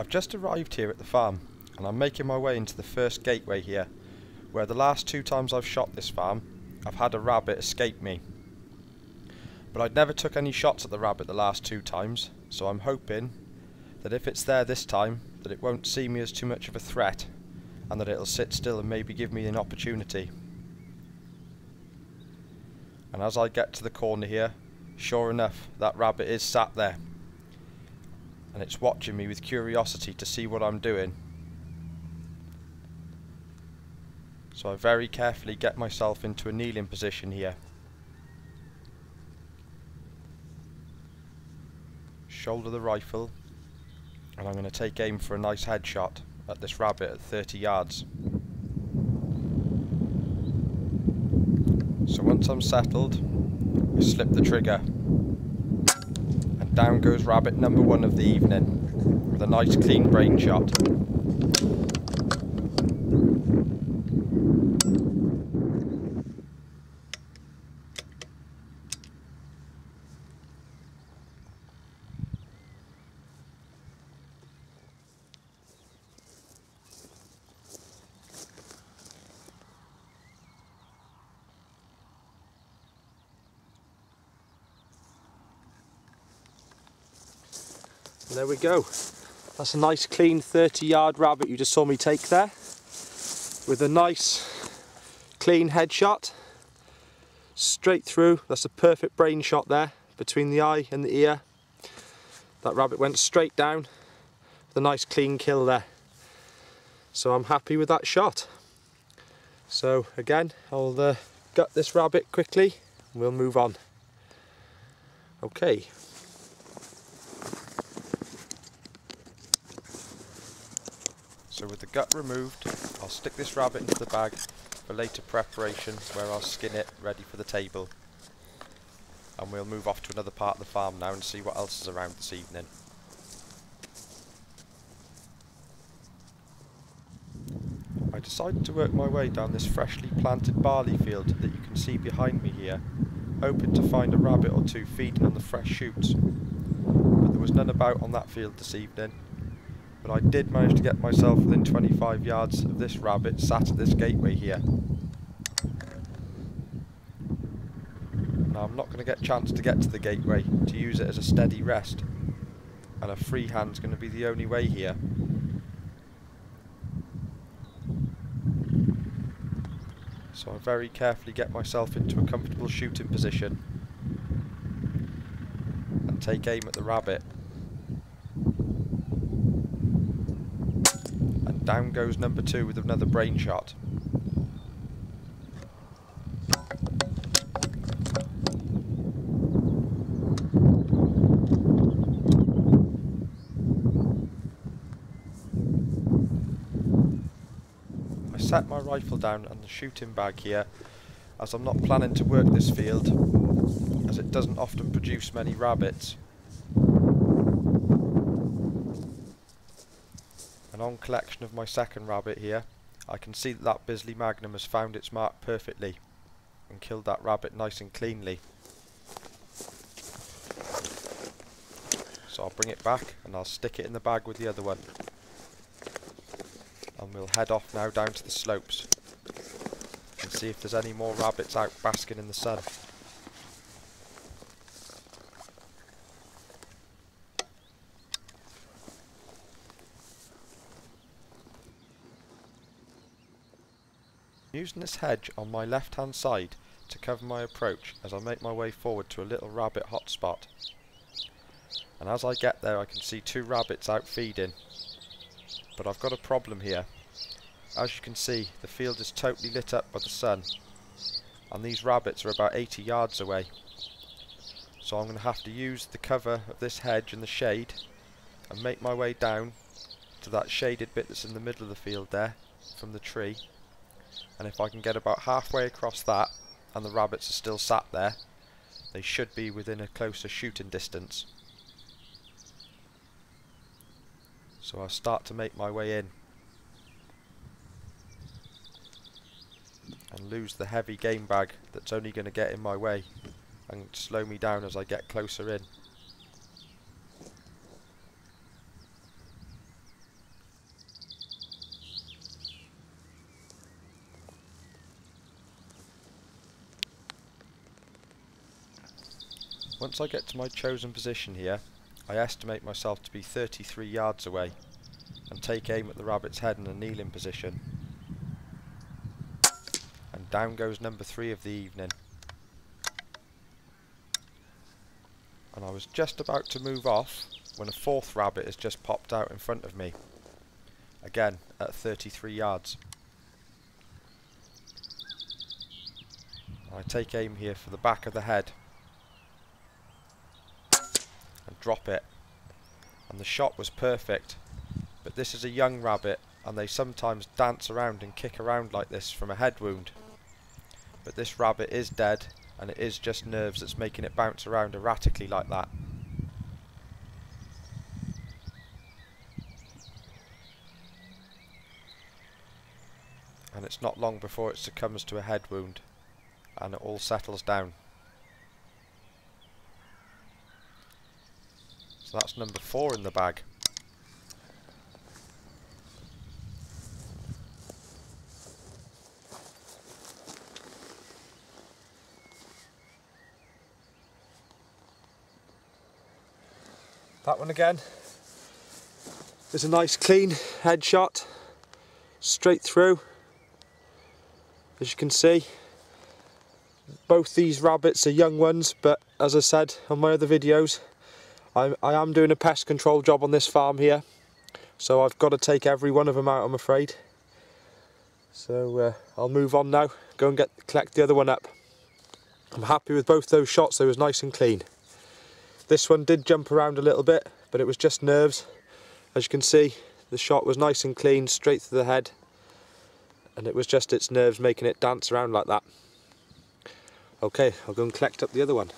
I've just arrived here at the farm and I'm making my way into the first gateway here, where the last 2 times I've shot this farm I've had a rabbit escape me. But I'd never took any shots at the rabbit the last 2 times, so I'm hoping that if it's there this time that it won't see me as too much of a threat and that it'll sit still and maybe give me an opportunity. And as I get to the corner here, sure enough, that rabbit is sat there and it's watching me with curiosity to see what I'm doing. So I very carefully get myself into a kneeling position here. Shoulder the rifle and I'm going to take aim for a nice headshot at this rabbit at 30 yards. So once I'm settled, I slip the trigger and down goes rabbit number 1 of the evening with a nice clean brain shot. And there we go. That's a nice clean 30-yard rabbit you just saw me take there, with a nice clean headshot straight through. That's a perfect brain shot there between the eye and the ear. That rabbit went straight down with a nice clean kill there. So I'm happy with that shot. So again, I'll gut this rabbit quickly and we'll move on. Okay. So with the gut removed, I'll stick this rabbit into the bag for later preparation, where I'll skin it ready for the table. And we'll move off to another part of the farm now and see what else is around this evening. I decided to work my way down this freshly planted barley field that you can see behind me here, hoping to find a rabbit or 2 feeding on the fresh shoots. But there was none about on that field this evening. But I did manage to get myself within 25 yards of this rabbit sat at this gateway here. Now I'm not going to get a chance to get to the gateway to use it as a steady rest, and a free hand's going to be the only way here. So I very carefully get myself into a comfortable shooting position and take aim at the rabbit. Down goes number 2 with another brain shot. I set my rifle down on the shooting bag here, as I'm not planning to work this field, as it doesn't often produce many rabbits. And on collection of my second rabbit here, I can see that Bisley Magnum has found its mark perfectly and killed that rabbit nice and cleanly. So I'll bring it back and I'll stick it in the bag with the other one. And we'll head off now down to the slopes and see if there's any more rabbits out basking in the sun. Using this hedge on my left hand side to cover my approach as I make my way forward to a little rabbit hotspot. And as I get there I can see 2 rabbits out feeding. But I've got a problem here. As you can see, the field is totally lit up by the sun and these rabbits are about 80 yards away. So I'm going to have to use the cover of this hedge and the shade and make my way down to that shaded bit that's in the middle of the field there from the tree. And if I can get about halfway across that and the rabbits are still sat there, they should be within a closer shooting distance. So I'll start to make my way in and lose the heavy game bag that's only going to get in my way and slow me down as I get closer in. Once I get to my chosen position here, I estimate myself to be 33 yards away and take aim at the rabbit's head in a kneeling position. And down goes number 3 of the evening. And I was just about to move off when a 4th rabbit has just popped out in front of me. Again at 33 yards. I take aim here for the back of the head and drop it, and the shot was perfect. But this is a young rabbit and they sometimes dance around and kick around like this from a head wound. But this rabbit is dead, and it is just nerves that's making it bounce around erratically like that. And it's not long before it succumbs to a head wound and it all settles down. So that's number 4 in the bag. That one again is a nice clean headshot, straight through. As you can see, both these rabbits are young ones, but as I said on my other videos, I am doing a pest control job on this farm here, so I've got to take every one of them out, I'm afraid. So I'll move on now, go and collect the other one up. I'm happy with both those shots, they was nice and clean. This one did jump around a little bit, but it was just nerves. As you can see, the shot was nice and clean, straight to the head, and it was just its nerves making it dance around like that. Okay, I'll go and collect up the other one.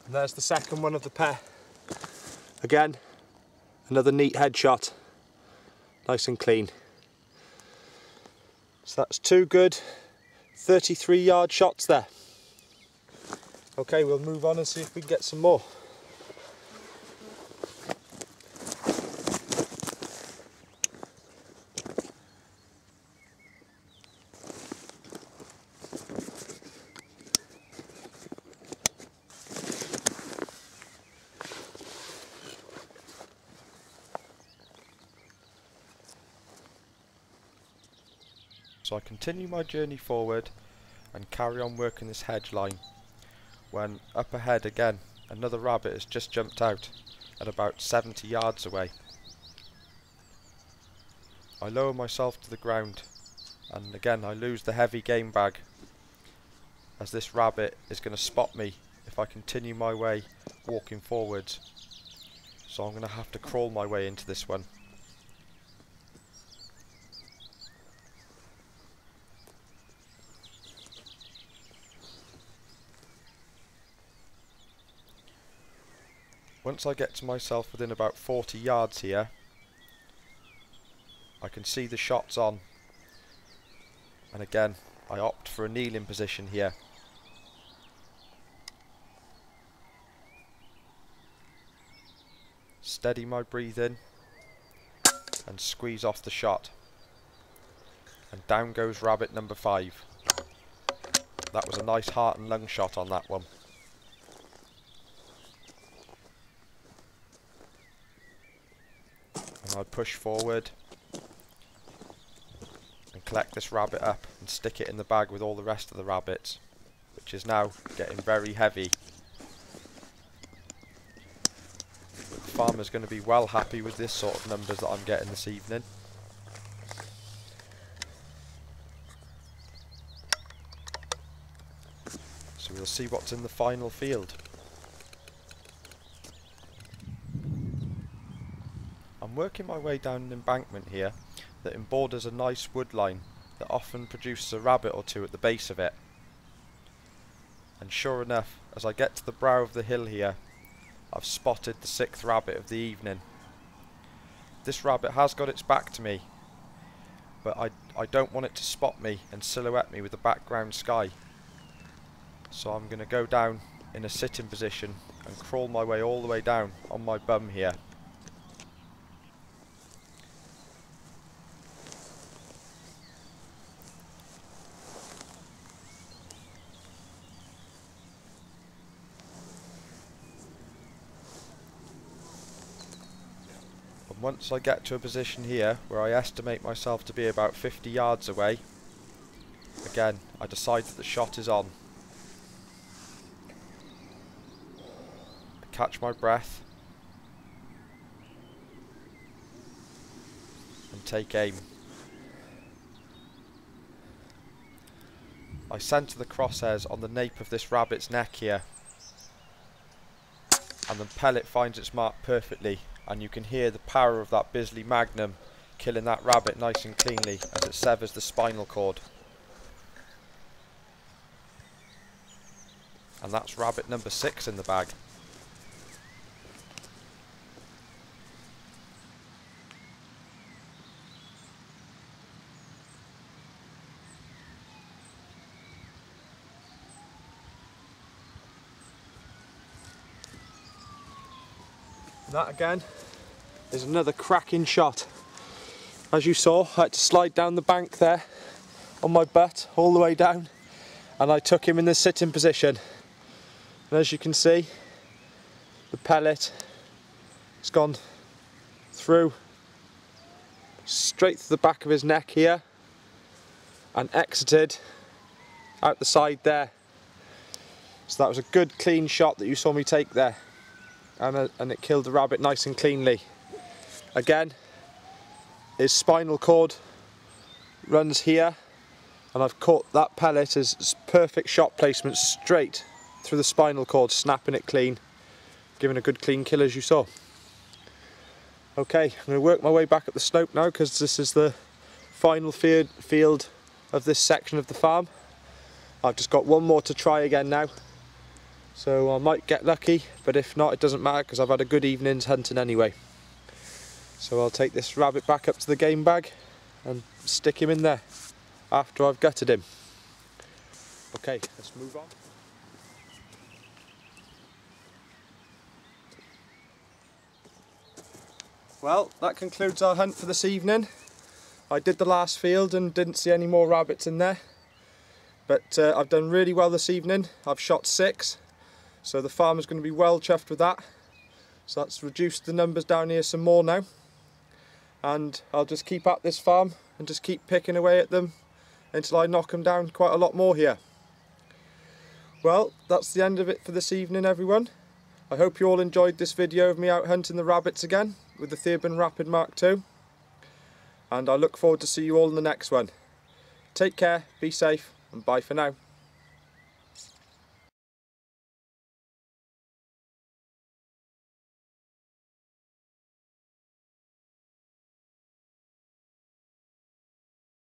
And there's the second one of the pair. Again, another neat headshot. Nice and clean. So that's 2 good 33-yard shots there. Okay, we'll move on and see if we can get some more. So I continue my journey forward and carry on working this hedge line, when up ahead again another rabbit has just jumped out at about 70 yards away. I lower myself to the ground, and again I lose the heavy game bag, as this rabbit is going to spot me if I continue my way walking forwards. So I'm going to have to crawl my way into this one. Once I get to myself within about 40 yards here, I can see the shots on, and again I opt for a kneeling position here. Steady my breathing and squeeze off the shot, and down goes rabbit number 5. That was a nice heart and lung shot on that one. And I push forward and collect this rabbit up and stick it in the bag with all the rest of the rabbits, which is now getting very heavy. But the farmer's going to be well happy with this sort of numbers that I'm getting this evening. So we'll see what's in the final field. I'm working my way down an embankment here that emborders a nice wood line that often produces a rabbit or two at the base of it. And sure enough, as I get to the brow of the hill here, I've spotted the 6th rabbit of the evening. This rabbit has got its back to me, but I don't want it to spot me and silhouette me with the background sky. So I'm going to go down in a sitting position and crawl my way all the way down on my bum here. once I get to a position here where I estimate myself to be about 50 yards away, again I decide that the shot is on. I catch my breath and take aim. I centre the crosshairs on the nape of this rabbit's neck here, and the pellet finds its mark perfectly, and you can hear the power of that Bisley Magnum killing that rabbit nice and cleanly as it severs the spinal cord. And that's rabbit number 6 in the bag. That again is another cracking shot. As you saw, I had to slide down the bank there on my butt all the way down, and I took him in the sitting position. And as you can see, the pellet has gone through straight through the back of his neck here and exited out the side there. So that was a good clean shot that you saw me take there. And it killed the rabbit nice and cleanly. Again, his spinal cord runs here, and I've caught that pellet as perfect shot placement straight through the spinal cord, snapping it clean, giving a good clean kill as you saw. Okay, I'm going to work my way back up the slope now because this is the final field of this section of the farm. I've just got one more to try again now. So I might get lucky, but if not, it doesn't matter because I've had a good evening's hunting anyway. So I'll take this rabbit back up to the game bag and stick him in there after I've gutted him. Okay, let's move on. Well, that concludes our hunt for this evening. I did the last field and didn't see any more rabbits in there. But I've done really well this evening. I've shot 6. So the farmer's going to be well chuffed with that. So that's reduced the numbers down here some more now. And I'll just keep at this farm and just keep picking away at them until I knock them down quite a lot more here. Well, that's the end of it for this evening, everyone. I hope you all enjoyed this video of me out hunting the rabbits again with the Theoben Rapid Mark II. And I look forward to see you all in the next one. Take care, be safe, and bye for now.